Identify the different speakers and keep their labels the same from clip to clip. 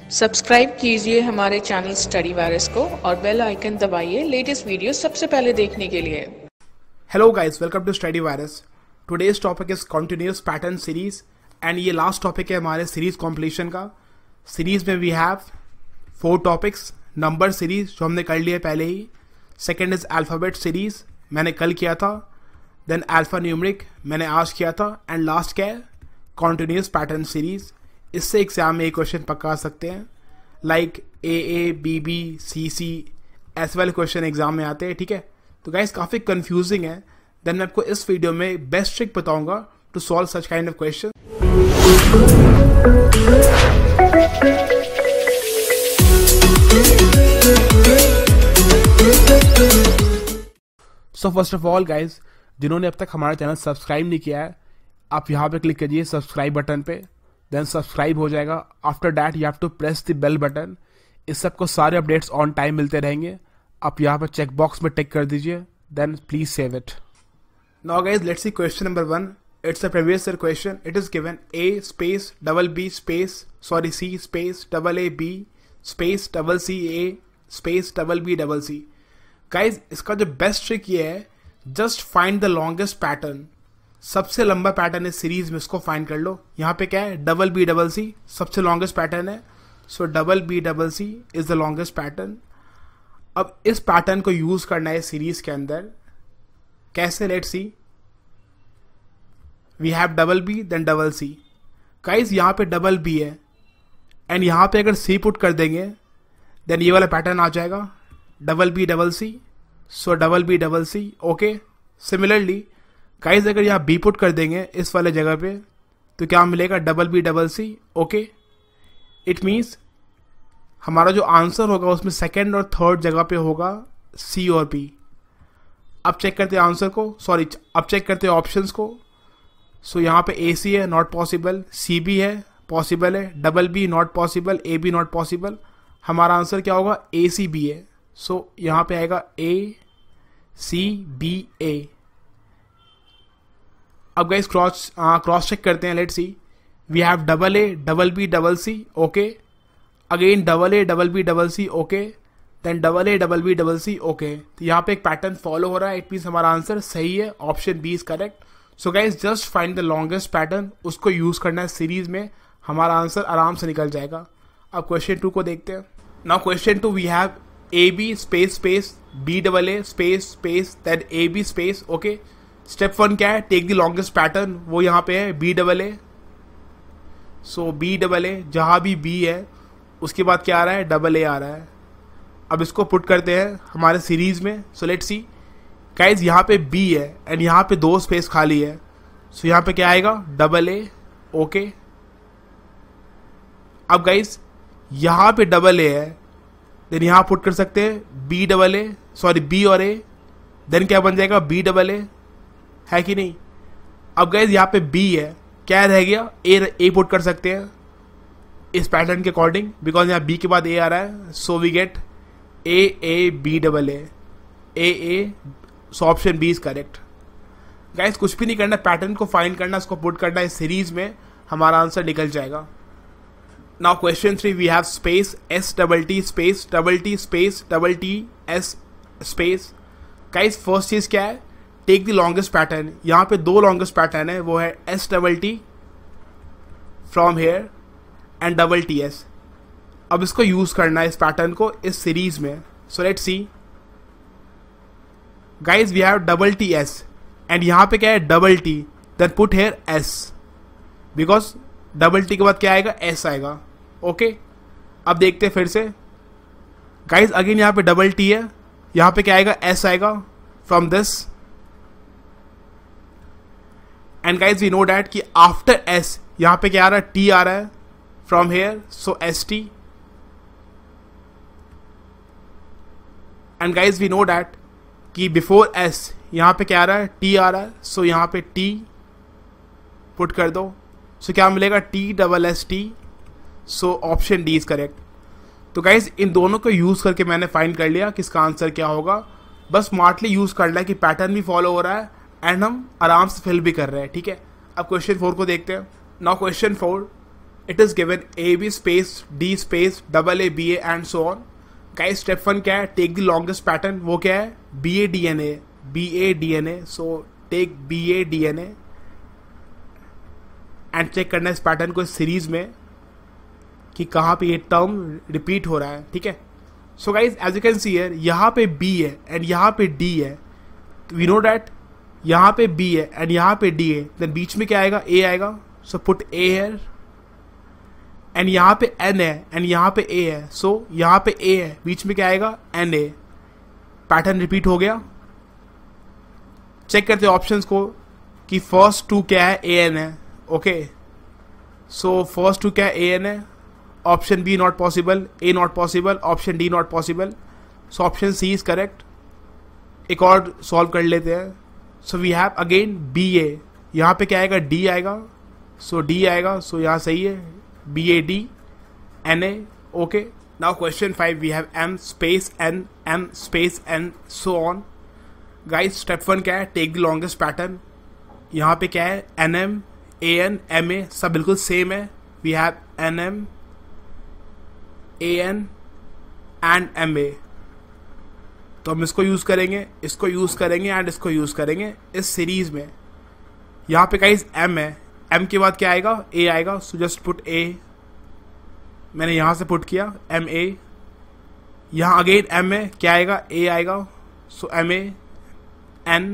Speaker 1: Subscribe कीजिए हमारे channel study Virus को और बेल आइकन दबाइए लेटेस्ट वीडियो सबसे पहले देखने के लिए।
Speaker 2: Hello guys, welcome to Study Virus. Today's topic is continuous pattern series and ये लास्ट टॉपिक है हमारे सीरीज कॉम्प्लीशन का। सीरीज में we have 4 topics. Number series जो हमने कर लिया पहले ही, सेकेंड इज अल्फ़ाबेट सीरीज मैंने कल किया था, देन अल्फ़ा न्यूमरिक मैंने आज किया था, एंड लास्ट क्या है, कंटिन्यूअस पैटर्न सीरीज। इससे एग्जाम में एक क्वेश्चन पक्का आ सकते हैं, like A B B C सी ऐसे वाले क्वेश्चन एग्जाम में आते हैं। ठीक है, तो गाइस काफ़ी कंफ्यूजिंग है। देन मैं आपको इस वीडियो में बेस्ट ट्रिक बताऊंगा to solve such kind of question. So first of all guys, जिन्होंने अब तक हमारा चैनल सब्सक्राइब नहीं किया है, आप यहाँ पे क्लिक करिए सब्सक्राइब बटन पे, देन सब्सक्राइब हो जाएगा। After that you have to press the bell button. इस सबको सारे अपडेट्स ऑन टाइम मिलते रहेंगे। आप यहाँ पर चेक बॉक्स में टिक कर दीजिए, then please save it. Now guys let's see question number 1। It's a previous year question. It is given A space double B space C space double A B space double C A space double B double C। Guys इसका जो best trick ये है, just find the longest pattern. सबसे लंबा pattern इस series में, इसको find कर लो। यहाँ पे क्या है, डबल B डबल C सबसे लॉन्गेस्ट पैटर्न है। सो double B double C is the longest pattern. अब इस पैटर्न को यूज करना है सीरीज के अंदर। कैसे, let's see. We have double B then double C। Guys यहाँ पे डबल B है एंड यहाँ पे अगर C पुट कर देंगे देन ये वाला पैटर्न आ जाएगा, डबल B डबल C। सो double B double C। Okay, similarly guys अगर यहाँ B पुट कर देंगे इस वाले जगह पे तो क्या मिलेगा, double B double C। Okay, it means हमारा जो आंसर होगा उसमें सेकेंड और थर्ड जगह पे होगा C और B। अब चेक करते हैं आंसर को, सॉरी अब चेक करते हैं ऑप्शंस को। सो यहाँ पे AC है, नॉट पॉसिबल। CB है, पॉसिबल है। Double B not possible, AB not possible. हमारा आंसर क्या होगा, ACB है। सो यहाँ पे आएगा ACBA। अब गाइस क्रॉस चेक करते हैं, let's see. We have double A double B double C। Okay, again double A double B double C। Okay, then double A double B double C। Okay, तो यहाँ पे एक pattern follow हो रहा है। It means हमारा answer सही है, option B is correct. So guys just find the longest pattern, उसको यूज करना है सीरीज में, हमारा आंसर आराम से निकल जाएगा। अब क्वेश्चन 2 को देखते हैं। Now question 2 we have AB space space B double A space space then AB space. Okay, step 1 क्या है, टेक द लॉन्गेस्ट पैटर्न, वो यहाँ पे है B double A। So B double A, जहाँ भी B है उसके बाद क्या आ रहा है, डबल A आ रहा है। अब इसको पुट करते हैं हमारे सीरीज में। सो लेट्स सी गाइज, यहाँ पे B है एंड यहाँ पे 2 स्पेस खाली है। सो यहाँ पे क्या आएगा, डबल A। ओके, अब गाइज यहाँ पे डबल A है, देन यहाँ पुट कर सकते हैं B double A, sorry B और A, देन क्या बन जाएगा, B डबल A, है कि नहीं। अब गाइज यहाँ पे B है, क्या रह गया, A पुट कर सकते हैं इस पैटर्न के अकॉर्डिंग, बिकॉज यहाँ B के बाद A आ रहा है। So we get B double A। So option B is correct. Guys कुछ भी नहीं करना, पैटर्न को फाइंड करना, उसको पुट करना इस सीरीज में, हमारा आंसर निकल जाएगा। Now question 3 we have space S double T space double T space double T S space. Guys first चीज क्या है, टेक द लॉन्गेस्ट पैटर्न। यहाँ पे 2 लॉन्गेस्ट पैटर्न है, वो है S double T from here and double TS। अब इसको यूज करना है इस पैटर्न को इस सीरीज में। So let's see guys, we have double TS and यहाँ पे क्या है, double T then put here S, because double T के बाद क्या आएगा, S आएगा। ओके, अब देखते हैं फिर से। गाइज अगेन यहाँ पे डबल T है, यहाँ पे क्या आएगा, S आएगा from this. And guys we know that कि आफ्टर S यहाँ पे क्या आ रहा है, T आ रहा है from here. So ST। And guys we know that कि बिफोर S यहाँ पे क्या आ रहा है, T आ रहा है। सो यहाँ पे T पुट कर दो। सो क्या मिलेगा, T double S T। So option D is correct. तो गाइज इन दोनों को यूज करके मैंने फाइंड कर लिया किसका आंसर क्या होगा। बस स्मार्टली यूज करना है कि पैटर्न भी फॉलो हो रहा है एंड हम आराम से फिल भी कर रहे हैं। ठीक है, अब क्वेश्चन 4 को देखते हैं। Now question 4, it is given A B space D space double A B and so on. Guys step 1 क्या है, टेक द लॉन्गेस्ट पैटर्न, वो क्या है B A D N A. So take B A D N A and check करना इस pattern को इस series में कि कहाँ पे ये टर्म रिपीट हो रहा है, ठीक है। So guys as you can see here, यहाँ पे B है एंड यहाँ पे D है, वी नो डैट यहाँ पे B है एंड यहाँ पे D है, देन बीच में क्या आएगा, A आएगा। So put A here and यहाँ पे N है एंड यहाँ पे A है, सो यहाँ पे A है, बीच में क्या आएगा NA। पैटर्न रिपीट हो गया। चेक करते हैं ऑप्शंस को कि फर्स्ट 2 क्या है, AN है, ओके। सो फर्स्ट 2 क्या है, AN है। Option B not possible, A not possible, option D not possible, so option C is correct. एक और सॉल्व कर लेते हैं। सो वी हैव अगेन बी ए, यहाँ पे क्या आएगा, डी आएगा, सो डी आएगा, सो यहाँ सही है, B A D N A, okay. Now question 5 we have M space N so on. Guys step 1 क्या है, टेक द लॉन्गेस्ट पैटर्न। यहाँ पे क्या है, N M A N M A, सब बिल्कुल सेम है। We have N M AN and MA, तो हम इसको यूज करेंगे, इसको यूज करेंगे एंड इसको यूज करेंगे इस सीरीज में। यहाँ पे गाइस M है, M के बाद क्या आएगा, A आएगा, सो जस्ट पुट A। मैंने यहाँ से पुट किया MA। यहाँ अगेन M है, क्या आएगा, A आएगा, सो MA N।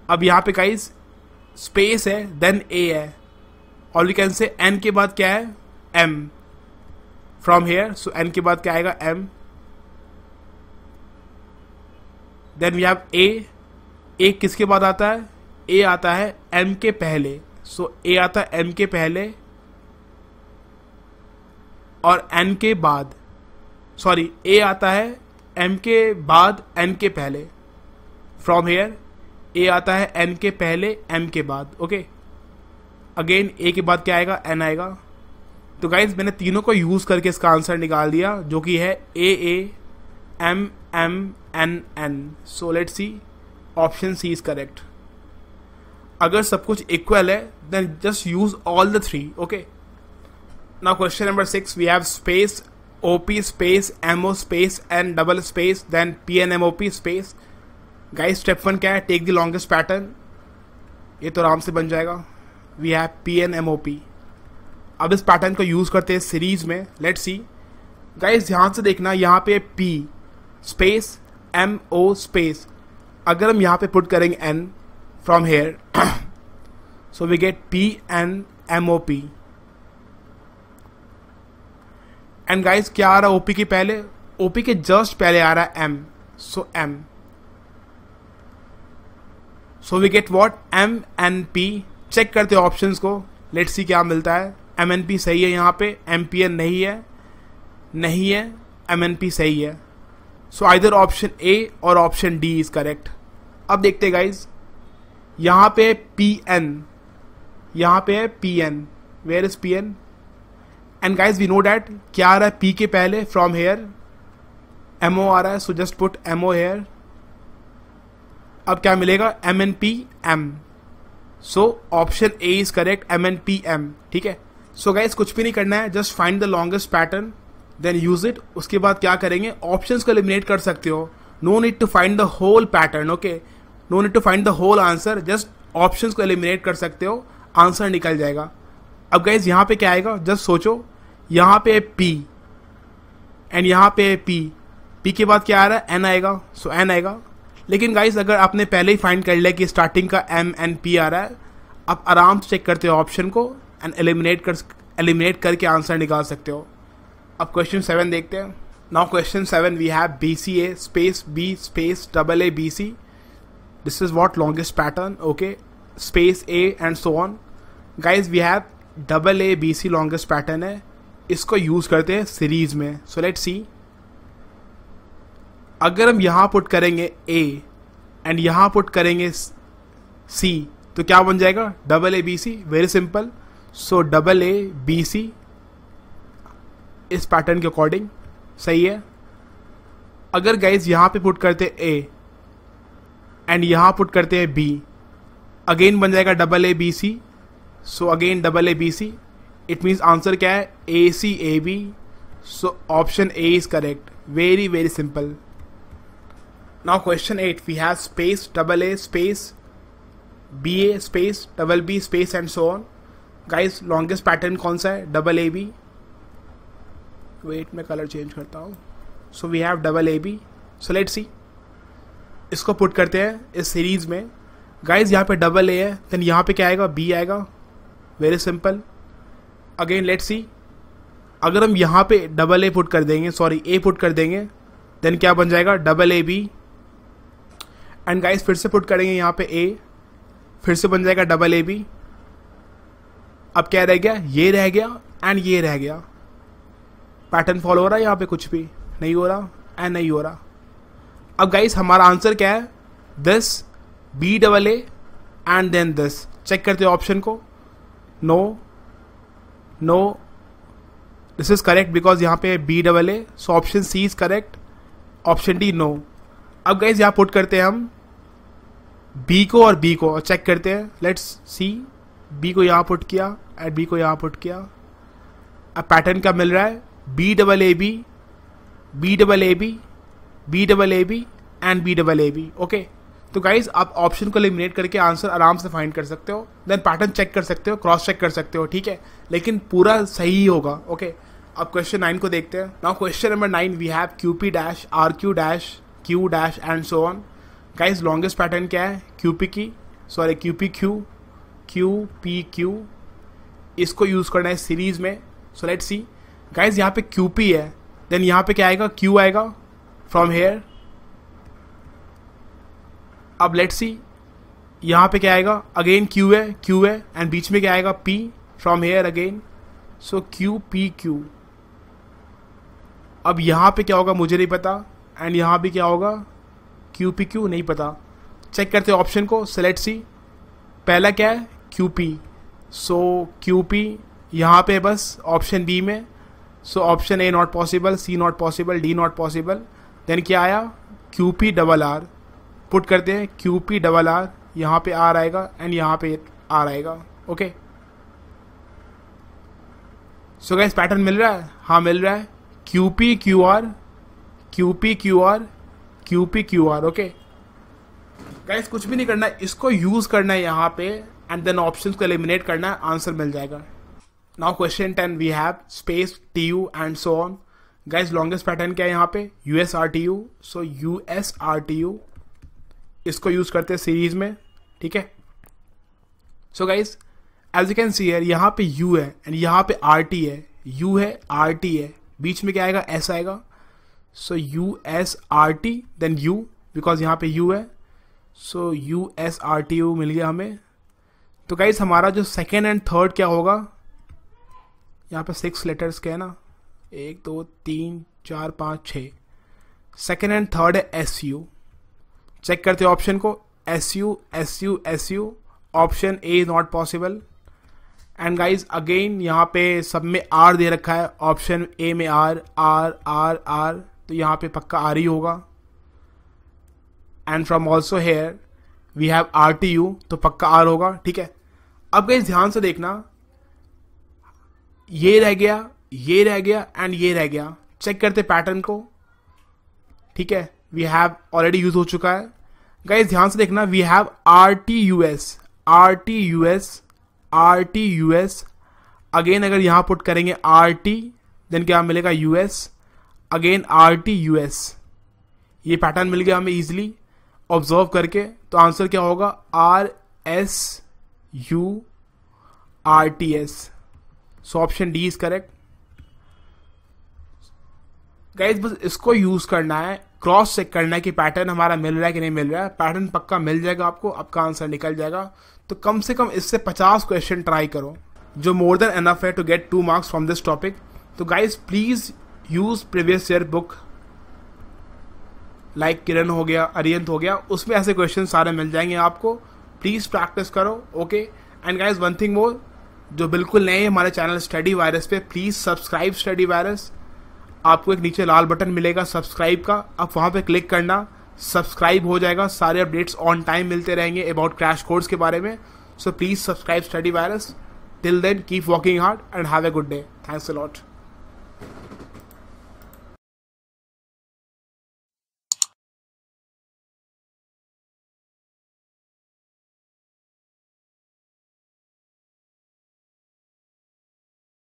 Speaker 2: अब यहाँ पे गाइस स्पेस है देन A है, और वी कैन से N के बाद क्या है, M from here, so N के बाद क्या आएगा, M। Then we have A किसके बाद आता है, A आता है M के पहले, सो A आता है M के पहले और N के बाद, सॉरी A आता है M के बाद N के पहले। फ्रॉम हेयर A आता है N के पहले M के बाद, ओके। अगेन A के बाद क्या आएगा, N आएगा। तो गाइज मैंने तीनों को यूज करके इसका आंसर निकाल दिया, जो कि है A M M N N। So let's see, option C is correct. अगर सब कुछ इक्वल है then just use all the 3, okay. Now question number 6 we have space OP space MO space N double space then PNMOP space. Guys step 1 क्या है, take the longest pattern, ये तो आराम से बन जाएगा। We have PNMOP। अब इस पैटर्न को यूज करते हैं सीरीज में, लेट्स सी। गाइस ध्यान से देखना, यहाँ पे P स्पेस MO स्पेस, अगर हम यहाँ पे पुट करेंगे N from here, so we get PNMOP। And guys क्या आ रहा है OP के पहले, OP के जस्ट पहले आ रहा है M, so M। So we get what, MNP। Check करते हैं ऑप्शंस को, लेट्स सी क्या मिलता है। MNP सही है, यहाँ पे MPN नहीं है, MNP सही है। सो आइदर ऑप्शन A और ऑप्शन D इज करेक्ट। अब देखते गाइज, यहाँ पे PN, यहाँ पे है PN, where is PN। And guys we know that क्या आ रहा है, P के पहले फ्रॉम हेयर MO आ रहा है, so just put MO here. अब क्या मिलेगा, MNP M। So option A is correct, MNP M, ठीक है। सो गाइस कुछ भी नहीं करना है, just find the longest pattern then use it. उसके बाद क्या करेंगे, ऑप्शंस को एलिमिनेट कर सकते हो, no need to find the whole pattern, okay, no need to find the whole answer, just options को एलिमिनेट कर सकते हो, आंसर निकल जाएगा। अब गाइस यहाँ पे क्या आएगा, जस्ट सोचो, यहाँ पे P एंड यहाँ पे P के बाद क्या आ रहा है, N आएगा, सो N आएगा। लेकिन गाइस अगर आपने पहले ही फाइंड कर लिया कि स्टार्टिंग का M and P आ रहा है, आप आराम से चेक करते हो ऑप्शन को एंड एलिमिनेट करके आंसर निकाल सकते हो। अब क्वेश्चन 7 देखते हैं। Now question 7 we have BCA space B space AA BC। This is what longest pattern, okay, space A and so on. Guys we have AA BC longest pattern है, इसको use करते हैं सीरीज में। So let's सी, अगर हम यहां put करेंगे A and यहां पुट करेंगे C, तो क्या बन जाएगा, AA BC, वेरी सिंपल। सो AA BC इस पैटर्न के अकॉर्डिंग सही है। अगर गाइज यहां पे पुट करते A एंड यहां पुट करते हैं B, अगेन बन जाएगा AA BC। So again AA BC, it means answer क्या है, ACAB. So option A is correct. Very very simple. Now question 8 we have space AA space BA space BB space and so on. Guys longest pattern कौन सा है, AB. Wait मैं colour change करता हूँ. So we have AB. So let's see, इसको put करते हैं इस सीरीज में. गाइज यहाँ पे AA है, देन यहाँ पे क्या आएगा, B आएगा. Very simple. Again let's see, अगर हम यहाँ पे AA पुट कर देंगे, सॉरी A पुट कर देंगे, देन क्या बन जाएगा, AB. एंड गाइज फिर से पुट करेंगे यहाँ पे A, फिर से बन जाएगा AB. अब क्या रह गया, ये रह गया एंड ये रह गया. पैटर्न फॉलो हो रहा है यहाँ पे, कुछ भी नहीं हो रहा एंड नहीं हो रहा. अब गाइस हमारा आंसर क्या है, this BAA and then this. Check करते हैं ऑप्शन को. No no, this is correct because यहाँ पे BAA. So option C is correct. Option D no. अब गाइस यहाँ पुट करते हैं हम B को और B को और चेक करते हैं. लेट्स सी, B को यहाँ पुट किया एंड B को यहाँ पुट किया. अब पैटर्न क्या मिल रहा है, BAAB BAAB and BAAB. Okay, तो गाइज आप ऑप्शन को एलिमिनेट करके आंसर आराम से फाइंड कर सकते हो. देन पैटर्न चेक कर सकते हो, क्रॉस चेक कर सकते हो, ठीक है, लेकिन पूरा सही ही होगा. ओके, अब क्वेश्चन 9 को देखते हैं. Now question number 9 we have QP dash RQ dash Q dash and so on. Guys longest pattern क्या है, QPQ. इसको यूज करना है सीरीज में. सो लेट्स सी गाइज, यहाँ पे QP है, देन यहाँ पे क्या आएगा, Q आएगा फ्रॉम हेयर. अब लेट्स सी यहाँ पे क्या आएगा, अगेन Q है एंड बीच में क्या आएगा, P from here again. So QPQ. अब यहाँ पे क्या होगा मुझे नहीं पता, एंड यहाँ भी क्या होगा, QPQ नहीं पता. चेक करते हैं ऑप्शन को. सेलेक्ट सी, पहला क्या है, QP. सो QP यहाँ पे बस ऑप्शन B में. So option A not possible, C not possible, D not possible. Then क्या आया, QPRR. पुट करते हैं QPRR. यहाँ पे R आएगा एंड यहाँ पे R आएगा. ओके, सो गाइस पैटर्न मिल रहा है, हाँ मिल रहा है. QPQR. ओके गाइस, कुछ भी नहीं करना है, इसको यूज करना है यहाँ पे एंड देन ऑप्शंस को एलिमिनेट करना है, आंसर मिल जाएगा. Now question 10 we have space TU and so on. Guys longest pattern क्या है यहाँ पे, USRTU. सो USRTU इसको यूज करते हैं सीरीज में, ठीक है. So guys as you can see here, यहाँ पे U है एंड यहाँ पे RT है. U है, RT है, बीच में क्या आएगा, S आएगा. सो USRT देन U, बिकॉज यहाँ पे U है. सो USRTU मिल गया हमें. तो गाइस हमारा जो सेकेंड एंड थर्ड क्या होगा, यहाँ पे 6 लेटर्स के है ना, 1 2 3 4 5 6. सेकेंड एंड थर्ड है SU. चेक करते हैं ऑप्शन को, SU. Option A is not possible. And guys again यहाँ पे सब में R दे रखा है, ऑप्शन A में R. तो यहाँ पे पक्का R ही होगा. And from also here we have RTU, तो पक्का R होगा, ठीक है. अब गाइज ध्यान से देखना, ये रह गया एंड ये रह गया. चेक करते पैटर्न को, ठीक है, वी हैव ऑलरेडी यूज हो चुका है. गाइज ध्यान से देखना, वी हैव RTUS. अगेन अगर यहां पुट करेंगे RT, देन क्या मिलेगा, US. Again RTUS. ये पैटर्न मिल गया हमें इजिली ऑब्जर्व करके. तो आंसर क्या होगा, RSURTS. So option D is correct. Guys बस इसको यूज करना है, क्रॉस चेक करना है कि पैटर्न हमारा मिल रहा है कि नहीं मिल रहा है. पैटर्न पक्का मिल जाएगा आपको, आपका आंसर निकल जाएगा. तो कम से कम इससे 50 क्वेश्चन ट्राई करो, जो मोर देन एनफ है to get 2 marks from this topic. तो guys please use previous year book, like किरण हो गया, अरियंत हो गया, उसमें ऐसे क्वेश्चन सारे मिल जाएंगे आपको. प्लीज प्रैक्टिस करो. Okay, and guys one thing more, जो बिल्कुल नए हैं हमारे चैनल स्टडी वायरस पे, प्लीज सब्सक्राइब स्टडी वायरस. आपको एक नीचे लाल बटन मिलेगा सब्सक्राइब का, आप वहां पे क्लिक करना, सब्सक्राइब हो जाएगा. सारे अपडेट्स ऑन टाइम मिलते रहेंगे अबाउट क्रैश कोर्स के बारे में. So please subscribe Study Virus. Till then keep working hard and have a good day. Thanks a lot.